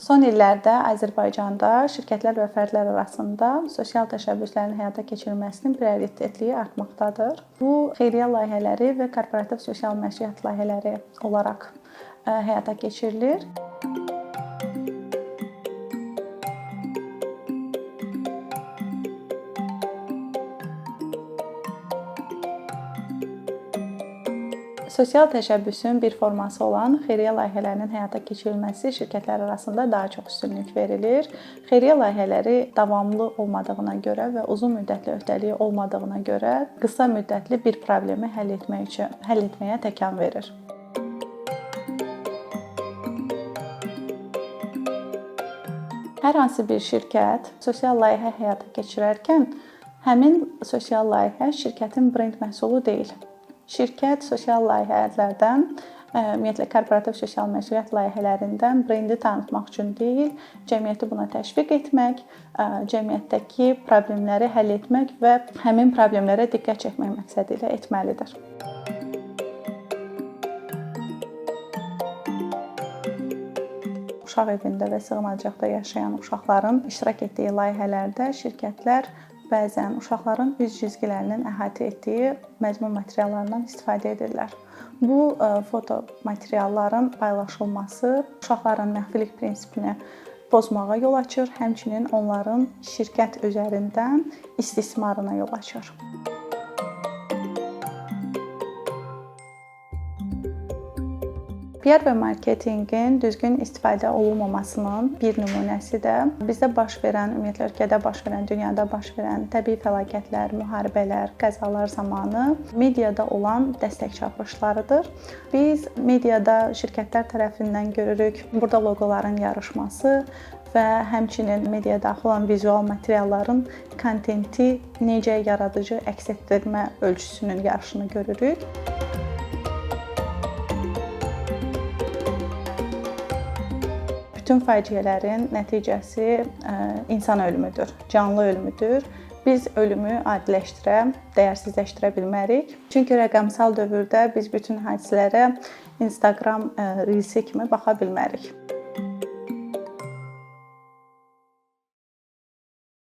Son illərdə Azərbaycanda şirkətlər və fərdlər arasında sosial təşəbbüslərin həyata keçirilməsinin prioritetliyi artmaqdadır. Bu, xeyriyyə layihələri və korporativ sosial məsuliyyət layihələri olaraq həyata keçirilir. Sosial təşəbbüsün bir forması olan xeyriyyə layihələrinin həyata keçirilməsi şirkətlər arasında daha çox üstünlük verilir. Xeyriyyə layihələri davamlı olmadığına görə və uzun müddətli öhdəliyi olmadığına görə qısa müddətli bir problemi həll etməyə təkan verir. Hər hansı bir şirkət sosial layihə həyata keçirərkən həmin sosial layihə şirkətin brend məhsulu deyil. Şirkət sosial layihələrdən, ümumiyyətlə korporativ sosial məsuliyyət layihələrindən brendi tanıtmaq üçün deyil, cəmiyyəti buna təşviq etmək, cəmiyyətdəki problemləri həll etmək və həmin problemlərə diqqət çəkmək məqsədi ilə etməlidir. Uşaq evində və sığınacaqda yaşayan uşaqların iştirak etdiyi layihələrdə şirkətlər bəzən uşaqların üz cizgilərinin əhatə etdiyi məzmun materiallarından istifadə edirlər. Bu foto materialların paylaşılması uşaqların məxfilik prinsipini pozmağa yol açır, həmçinin onların şirkət üzərindən istismarına yol açır. PR və marketinqin düzgün istifadə olunmamasının bir nümunəsi də bizdə baş verən, ümumiyyətlə ölkədə baş verən, dünyada baş verən təbii fəlakətlər, müharibələr, qəzalar zamanı mediada olan dəstək çağırışlarıdır. Biz mediada şirkətlər tərəfindən görürük, burada loqoların yarışması və həmçinin mediaya daxil olan vizual materialların kontenti necə yaradıcı əks etdirmə ölçüsünün yarışını görürük. Bütün faciələrin nəticəsi insan ölümüdür, canlı ölümüdür. Biz ölümü adiləşdirə, dəyərsizləşdirə bilmərik. Çünki rəqəmsal dövrdə biz bütün hadisələrə Instagram reelsi kimi baxa bilmərik.